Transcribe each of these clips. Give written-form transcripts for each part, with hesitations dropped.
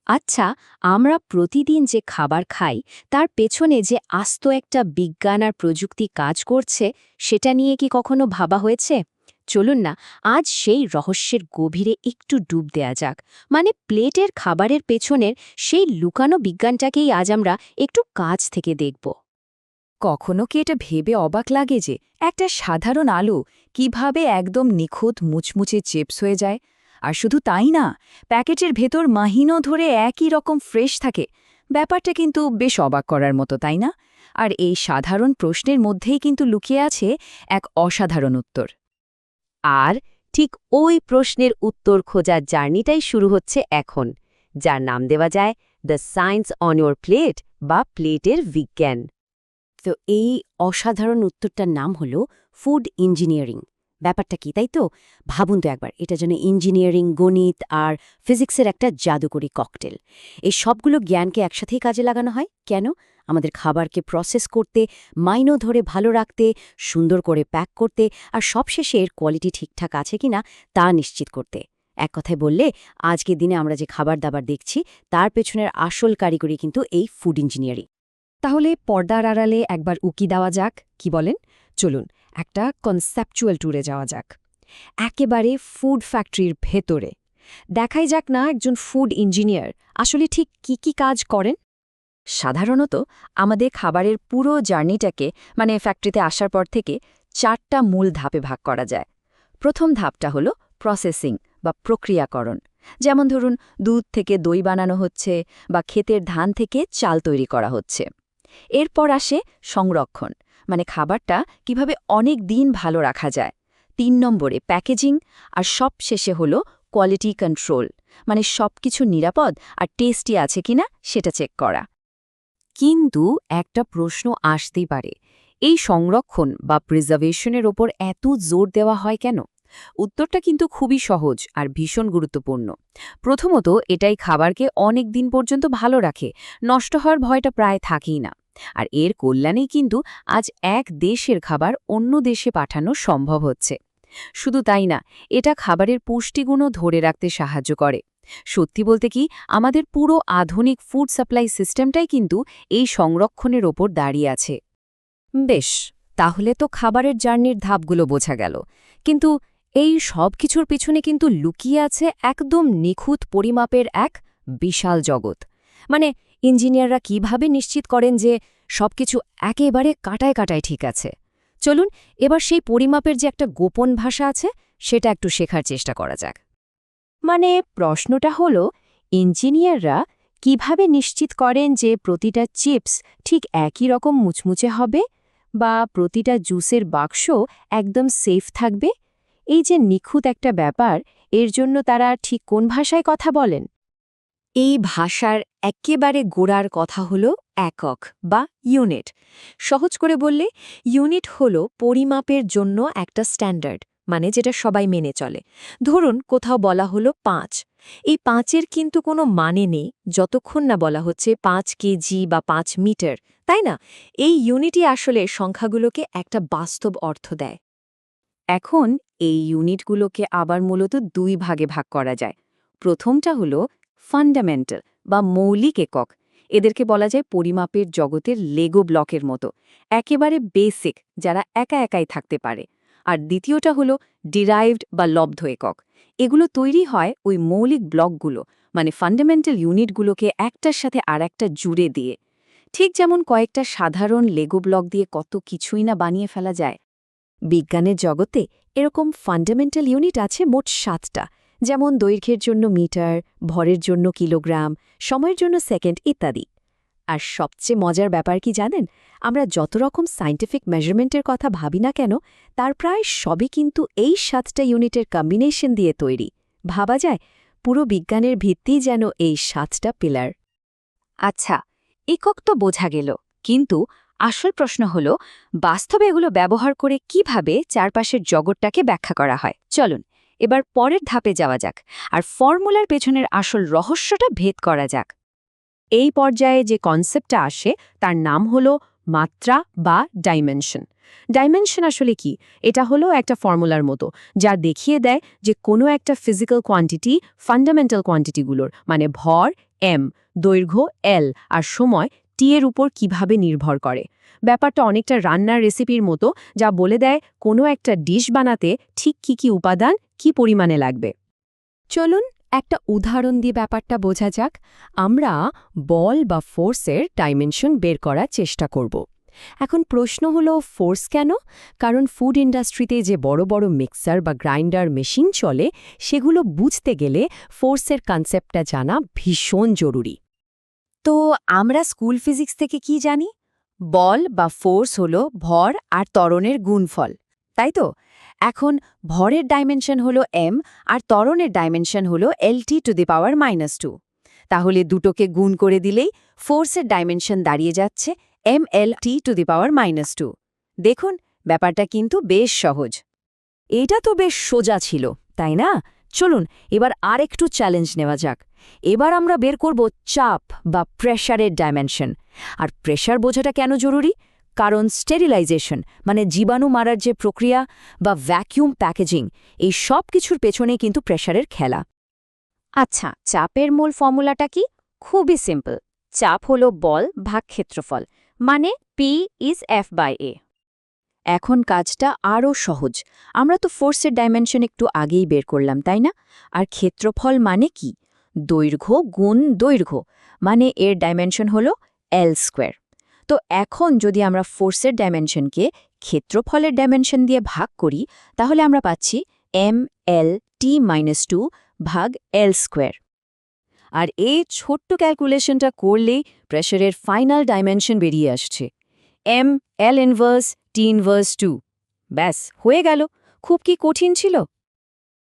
আচ্ছা, আমরা প্রতিদিন যে খাবার খাই তার পেছনে যে আস্ত একটা বিজ্ঞান আর প্রযুক্তি কাজ করছে সেটা নিয়ে কি কখনো ভাবা হয়েছে? চলুন না, আজ সেই রহস্যের গভীরে একটু ডুব দেয়া যাক। মানে প্লেটের খাবারের পেছনের সেই লুকানো বিজ্ঞানটাকেই আজ আমরা একটু কাছ থেকে দেখব। কখনো কি এটা ভেবে অবাক লাগে যে একটা সাধারণ আলু কিভাবে একদম নিখুঁত মুচমুচে চিপস হয়ে যায়? আর শুধু তাই না, প্যাকেটের ভেতর মাহিনো ধরে একই রকম ফ্রেশ থাকে। ব্যাপারটা কিন্তু বেশ অবাক করার মতো, তাই না? আর এই সাধারণ প্রশ্নের মধ্যেই কিন্তু লুকিয়ে আছে এক অসাধারণ উত্তর। আর ঠিক ওই প্রশ্নের উত্তর খোঁজার জার্নিটাই শুরু হচ্ছে এখন, যার নাম দেওয়া যায় the science on your plate বা প্লেটের বিজ্ঞান। তো এই অসাধারণ উত্তরটার নাম হলো ফুড ইঞ্জিনিয়ারিং। ব্যাপারটা কি, তাই তো? ভাবুন তো একবার, এটা যেন ইঞ্জিনিয়ারিং, গণিত আর ফিজিক্সের একটা জাদুকরি ককটেল। এই সবগুলো জ্ঞানকে একসাথেই কাজে লাগানো হয় কেন? আমাদের খাবারকে প্রসেস করতে, মাইনো ধরে ভালো রাখতে, সুন্দর করে প্যাক করতে আর সবশেষে এর কোয়ালিটি ঠিকঠাক আছে কিনা তা নিশ্চিত করতে। এক কথায় বললে, আজকের দিনে আমরা যে খাবার দাবার দেখছি তার পেছনের আসল কারিগরি কিন্তু এই ফুড ইঞ্জিনিয়ারিং। তাহলে পর্দার আড়ালে একবার উকি দেওয়া যাক, কি বলেন? চলুন একটা কনসেপচুয়াল ট্যুরে যাওয়া যাক, একেবারে ফুড ফ্যাক্টরির ভেতরে। দেখাই যাক না একজন ফুড ইঞ্জিনিয়ার আসলে ঠিক কি কাজ করেন। সাধারণত আমাদের খাবারের পুরো জার্নিটাকে, মানে ফ্যাক্টরিতে আসার পর থেকে, 4টা মূল ধাপে ভাগ করা যায়। প্রথম ধাপটা হলো প্রসেসিং বা প্রক্রিয়াকরণ। যেমন ধরুন, দুধ থেকে দই বানানো হচ্ছে বা ক্ষেতের ধান থেকে চাল তৈরি করা হচ্ছে। এরপর আসে সংরক্ষণ, মানে খাবারটা কিভাবে অনেক দিন ভালো রাখা যায়। 3 নম্বরে প্যাকেজিং, আর সবশেষে হলো কোয়ালিটি কন্ট্রোল, মানে সবকিছু নিরাপদ আর টেস্টি আছে কিনা সেটা চেক করা। কিন্তু একটা প্রশ্ন আসতেই পারে, এই সংরক্ষণ বা প্রিজার্ভেশনের ওপর এত জোর দেওয়া হয় কেন? উত্তরটা কিন্তু খুবই সহজ আর ভীষণ গুরুত্বপূর্ণ। প্রথমত, এটাই খাবারকে অনেক দিন পর্যন্ত ভালো রাখে, নষ্ট হওয়ার ভয়টা প্রায় থাকেই না। আর এর কল্যাণেই কিন্তু আজ এক দেশের খাবার অন্য দেশে পাঠানো সম্ভব হচ্ছে। শুধু তাই না, এটা খাবারের পুষ্টিগুণও ধরে রাখতে সাহায্য করে। সত্যি বলতে কি, আমাদের পুরো আধুনিক ফুড সাপ্লাই সিস্টেমটাই কিন্তু এই সংরক্ষণের ওপর দাঁড়িয়ে আছে। বেশ, তাহলে তো খাবারের জার্নির ধাপগুলো বোঝা গেল। কিন্তু এই সব কিছুর পিছনে কিন্তু লুকিয়ে আছে একদম নিখুঁত পরিমাপের এক বিশাল জগৎ। মানে ইঞ্জিনিয়াররা কিভাবে নিশ্চিত করেন যে সবকিছু একেবারে কাটায় কাটায় ঠিক আছে? চলুন এবার সেই পরিমাপের যে একটা গোপন ভাষা আছে সেটা একটু শেখার চেষ্টা করা যাক। মানে প্রশ্নটা হলো, ইঞ্জিনিয়াররা কিভাবে নিশ্চিত করেন যে প্রতিটা চিপস ঠিক একই রকম মুচমুচে হবে বা প্রতিটা জুসের বাক্স একদম সেফ থাকবে? এই যে নিখুঁত একটা ব্যাপার, এর জন্য তারা ঠিক কোন ভাষায় কথা বলেন? এই ভাষার একেবারে গোড়ার কথা হলো একক বা ইউনিট। সহজ করে বললে, ইউনিট হলো পরিমাপের জন্য একটা স্ট্যান্ডার্ড, মানে যেটা সবাই মেনে চলে। ধরুন কোথাও বলা হলো 5, এই 5-এর কিন্তু কোনো মানে নেই যতক্ষণ না বলা হচ্ছে 5 কেজি বা 5 মিটার, তাই না? এই ইউনিটই আসলে সংখ্যাগুলোকে একটা বাস্তব অর্থ দেয়। এখন এই ইউনিটগুলোকে আবার মূলত 2 ভাগে ভাগ করা যায়। প্রথমটা হলো ফান্ডামেন্টাল বা মৌলিক একক। এদেরকে বলা যায় পরিমাপের জগতের লেগো ব্লকের মতো, একেবারে বেসিক, যারা একা একাই থাকতে পারে। আর দ্বিতীয়টা হলো ডিরাইভড বা লব্ধ একক। এগুলো তৈরি হয় ওই মৌলিক ব্লকগুলো, মানে ফান্ডামেন্টাল ইউনিটগুলোকে একটার সাথে আরেকটা জুড়ে দিয়ে। ঠিক যেমন কয়েকটা সাধারণ লেগো ব্লক দিয়ে কত কিছুই না বানিয়ে ফেলা যায়। বিজ্ঞানের জগতে এরকম ফান্ডামেন্টাল ইউনিট আছে মোট 7টা, যেমন দৈর্ঘ্যের জন্য মিটার, ভরের জন্য কিলোগ্রাম, সময়ের জন্য সেকেন্ড ইত্যাদি। আর সবচেয়ে মজার ব্যাপার কি জানেন? আমরা যত রকম সায়েন্টিফিক মেজারমেন্টের কথা ভাবি না কেন, তার প্রায় সবই কিন্তু এই 7টা ইউনিটের কম্বিনেশন দিয়ে তৈরি। ভাবা যায়, পুরো বিজ্ঞানের ভিত্তিই যেন এই 7টা পিলার। আচ্ছা, একক তো বোঝা গেল, কিন্তু আসল প্রশ্ন হলো, বাস্তবে এগুলো ব্যবহার করে কিভাবে চারপাশের জগৎটাকে ব্যাখ্যা করা হয়। চলুন এবার পরের ধাপে যাওয়া যাক আর ফর্মুলার পেছনের আসল রহস্যটা ভেদ করা যাক। এই পর্যায়ে যে কনসেপ্টটা আসে তার নাম হলো মাত্রা বা ডাইমেনশন। ডাইমেনশন আসলে কি? এটা হলো একটা ফর্মুলার মতো, যা দেখিয়ে দেয় যে কোনো একটা ফিজিক্যাল কোয়ান্টিটি ফান্ডামেন্টাল কোয়ান্টিটিগুলোর মানে ভর এম, দৈর্ঘ্য এল আর সময় টি এর উপর কিভাবে নির্ভর করে। ব্যাপারটা অনেকটা রান্নার রেসিপির মতো, যা বলে দেয় কোনো একটা ডিশ বানাতে ঠিক কি উপাদান কি পরিমাণে লাগবে। চলুন একটা উদাহরণ দিয়ে ব্যাপারটা বোঝা যাক। আমরা বল বা ফোর্সের ডাইমেনশন বের করার চেষ্টা করব। এখন প্রশ্ন হলো ফোর্স কেন? কারণ ফুড ইন্ডাস্ট্রিতে যে বড় বড় মিক্সার বা গ্রাইন্ডার মেশিন চলে, সেগুলো বুঝতে গেলে ফোর্সের কনসেপ্টটা জানা ভীষণ জরুরি। তো আমরা স্কুল ফিজিক্স থেকে কি জানি? বল বা ফোর্স হলো ভর আর ত্বরণের গুণফল, তাই তো? এখন ভরের ডাইমেনশন হলো m আর ত্বরণের ডাইমেনশন হলো LT⁻²। তাহলে দুটোকে গুণ করে দিলেই ফোর্সের ডাইমেনশন দাঁড়িয়ে যাচ্ছে mLT⁻²। দেখুন, ব্যাপারটা কিন্তু বেশ সহজ। এটা তো বেশ সোজা ছিল, তাই না? চলুন এবার আরেকটু চ্যালেঞ্জ নেওয়া যাক। এবার আমরা বের করব চাপ বা প্রেশারের ডাইমেনশন। আর প্রেশার বোঝাটা কেন জরুরি? কারণ স্টেরিলাইজেশন মানে জীবাণু মারার যে প্রক্রিয়া বা ভ্যাকিউম প্যাকেজিং, এই সব কিছুর পেছনে কিন্তু প্রেশারের খেলা। আচ্ছা, চাপের মূল ফর্মুলাটা কি? খুবই সিম্পল। চাপ হলো বল ভাগ ক্ষেত্রফল, মানে P ইজ F/A। এখন কাজটা আরও সহজ। আমরা তো ফোর্সের ডাইমেনশন একটু আগেই বের করলাম, তাই না? আর ক্ষেত্রফল মানে কি? দৈর্ঘ্য গুণ দৈর্ঘ্য, মানে এর ডাইমেনশন হলো L²। তো এখন যদি আমরা ফোর্সের ডাইমেনশনকে ক্ষেত্রফলের ডাইমেনশন দিয়ে ভাগ করি, তাহলে আমরা পাচ্ছি mLT-2 ভাগ L²। আর এই ছোট্ট ক্যালকুলেশনটা করলেই প্রেশারের ফাইনাল ডাইমেনশন বেরিয়ে আসছে, mL−T−2। ব্যাস, হয়ে গেল। খুব কি কঠিন ছিল?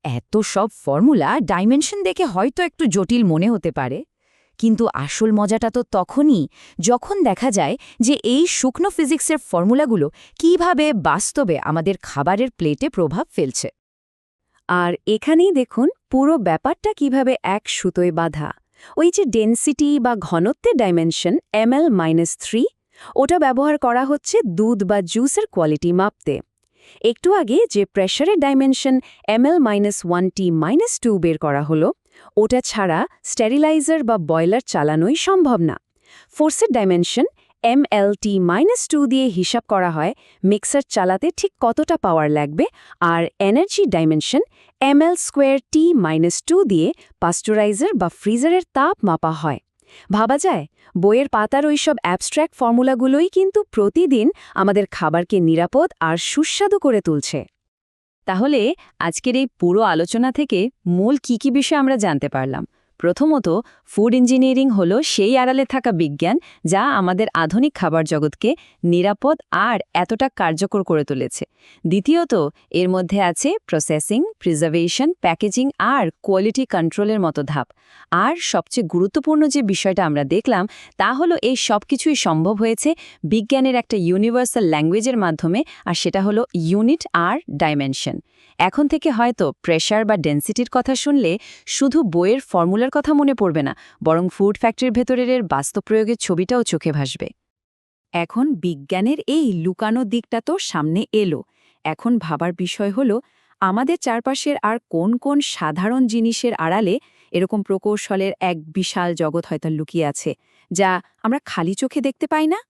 এত সব ফর্মুলা ডাইমেনশন দেখে হয়তো একটু জটিল মনে হতে পারে, কিন্তু আসল মজাটা তো তখনই যখন দেখা যায় যে এই শুকনো ফিজিক্সের ফর্মুলাগুলো কিভাবে বাস্তবে আমাদের খাবারের প্লেটে প্রভাব ফেলছে। আর এখানেই দেখুন পুরো ব্যাপারটা কিভাবে এক সুতোয় বাঁধা। ওই যে ডেনসিটি বা ঘনত্বের ডাইমেনশন mL-3, ওটা ব্যবহার করা হচ্ছে দুধ বা জুসের কোয়ালিটি মাপতে। একটু আগে যে প্রেশারের ডাইমেনশন mL-1T-2 বের করা হলো, ওটা ছাড়া স্টেরিলাইজার বা বয়লার চালানোই সম্ভব না। ফোর্সের ডাইমেনশন mLT-2 দিয়ে হিসাব করা হয় মিক্সার চালাতে ঠিক কতটা পাওয়ার লাগবে, আর এনার্জি ডাইমেনশন mL²T-2 দিয়ে পাস্টুরাইজার বা ফ্রিজারের তাপ মাপা হয়। ভাবা যায়, বইয়ের পাতার ওইসব অ্যাবস্ট্র্যাক্ট ফর্মুলাগুলোই কিন্তু প্রতিদিন আমাদের খাবারকে নিরাপদ আর সুস্বাদু করে তুলছে। তাহলে আজকের এই পুরো আলোচনা থেকে মূল কি বিষয় আমরা জানতে পারলাম? প্রথমত, ফুড ইঞ্জিনিয়ারিং হলো সেই আড়ালে থাকা বিজ্ঞান যা আমাদের আধুনিক খাবার জগৎকে নিরাপদ আর এতটা কার্যকর করে তুলেছে। দ্বিতীয়ত, এর মধ্যে আছে প্রসেসিং, প্রিজার্ভেশন, প্যাকেজিং আর কোয়ালিটি কন্ট্রোলের মতো ধাপ। আর সবচেয়ে গুরুত্বপূর্ণ যে বিষয়টা আমরা দেখলাম তা হলো এই সব কিছুই সম্ভব হয়েছে বিজ্ঞানের একটা ইউনিভার্সাল ল্যাঙ্গুয়েজের মাধ্যমে, আর সেটা হলো ইউনিট আর ডাইমেনশন। এখন থেকে হয়তো প্রেশার বা ডেনসিটির কথা শুনলে শুধু বইয়ের ফর্মুলার কথা মনে পড়বে না, বরং ফুড ফ্যাক্টরির ভেতরের এর বাস্তব প্রয়োগের ছবিটাও চোখে ভাসবে। এখন বিজ্ঞানের এই লুকানো দিকটা তো সামনে এলো। এখন ভাবার বিষয় হলো আমাদের চারপাশের আর কোন কোন সাধারণ জিনিসের আড়ালে এরকম প্রকৌশলের এক বিশাল জগৎ হয়তো লুকিয়ে আছে, যা আমরা খালি চোখে দেখতে পাই না।